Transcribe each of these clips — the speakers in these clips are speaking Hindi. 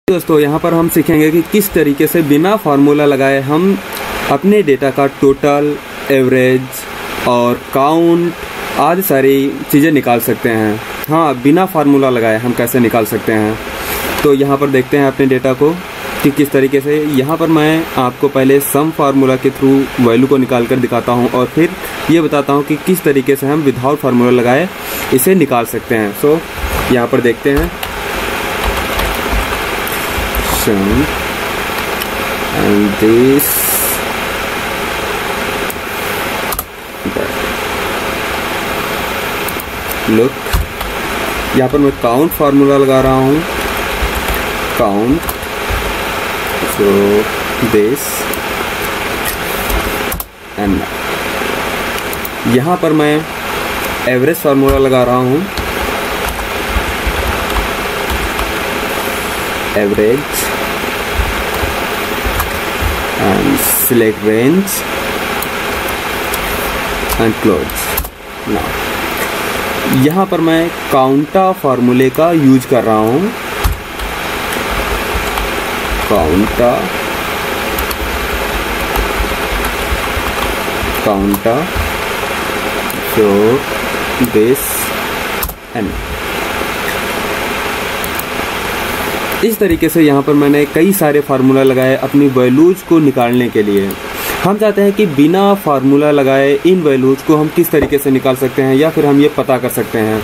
दोस्तों यहाँ पर हम सीखेंगे कि किस तरीके से बिना फार्मूला लगाए हम अपने डेटा का टोटल, एवरेज और काउंट आदि सारी चीज़ें निकाल सकते हैं। हाँ, बिना फार्मूला लगाए हम कैसे निकाल सकते हैं। तो यहाँ पर देखते हैं अपने डेटा को कि किस तरीके से। यहाँ पर मैं आपको पहले सम फार्मूला के थ्रू वैल्यू को निकाल कर दिखाता हूँ और फिर ये बताता हूँ कि किस तरीके से हम विदाउट फार्मूला लगाए इसे निकाल सकते हैं। सो यहाँ पर देखते हैं sum and this look, यहाँ पर मैं काउंट फार्मूला लगा रहा हूँ, काउंट, so this and यहाँ पर मैं एवरेज फार्मूला लगा रहा हूँ, average and select range and close। now यहाँ पर मैं काउंटा फार्मूले का यूज कर रहा हूँ, काउंटा so this and इस तरीके से यहाँ पर मैंने कई सारे फार्मूला लगाए अपनी वैल्यूज को निकालने के लिए। हम चाहते हैं कि बिना फार्मूला लगाए इन वैल्यूज को हम किस तरीके से निकाल सकते हैं या फिर हम ये पता कर सकते हैं।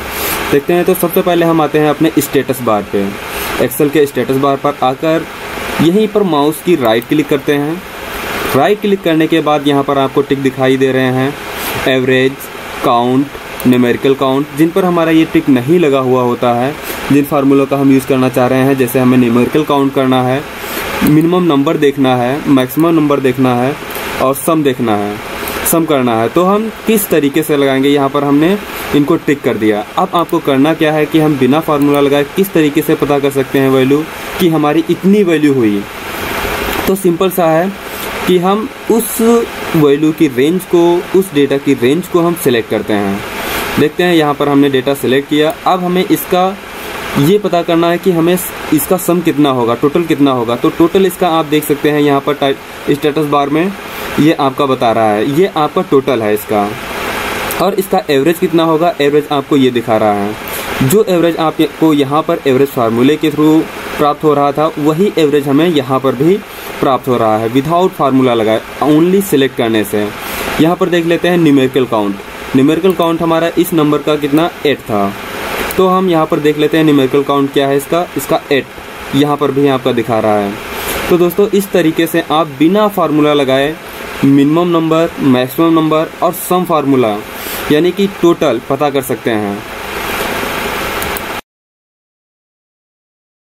देखते हैं। तो सबसे पहले हम आते हैं अपने स्टेटस बार पे। एक्सेल के स्टेटस बार पर आकर यहीं पर माउस की राइट क्लिक करते हैं। राइट क्लिक करने के बाद यहाँ पर आपको टिक दिखाई दे रहे हैं, एवरेज, काउंट, न्यूमेरिकल काउंट, जिन पर हमारा ये टिक नहीं लगा हुआ होता है, जिन फार्मूलों का हम यूज़ करना चाह रहे हैं। जैसे हमें न्यूमेरिकल काउंट करना है, मिनिमम नंबर देखना है, मैक्सिमम नंबर देखना है और सम देखना है, सम करना है। तो हम किस तरीके से लगाएंगे, यहाँ पर हमने इनको टिक कर दिया। अब आपको करना क्या है कि हम बिना फार्मूला लगाए किस तरीके से पता कर सकते हैं वैल्यू कि हमारी इतनी वैल्यू हुई। तो सिंपल सा है कि हम उस वैल्यू की रेंज को, उस डेटा की रेंज को हम सिलेक्ट करते हैं। देखते हैं, यहाँ पर हमने डेटा सिलेक्ट किया। अब हमें इसका ये पता करना है कि हमें इसका सम कितना होगा, टोटल कितना होगा। तो टोटल इसका आप देख सकते हैं यहाँ पर स्टेटस बार में ये आपका बता रहा है, ये आपका टोटल है इसका। और इसका एवरेज कितना होगा, एवरेज आपको ये दिखा रहा है। जो एवरेज आपको यहाँ पर एवरेज फार्मूले के थ्रू प्राप्त हो रहा था, वही एवरेज हमें यहाँ पर भी प्राप्त हो रहा है विदाउट फार्मूला लगाए, ओनली सिलेक्ट करने से। यहाँ पर देख लेते हैं न्यूमेरिकल काउंट। न्यूमेरिकल काउंट हमारा इस नंबर का कितना 8 था। तो हम यहाँ पर देख लेते हैं न्यूमेरिकल काउंट क्या है इसका 8 यहाँ पर भी आपका दिखा रहा है। तो दोस्तों इस तरीके से आप बिना फार्मूला लगाए मिनिमम नंबर, मैक्सिमम नंबर और सम फार्मूला यानी कि टोटल पता कर सकते हैं।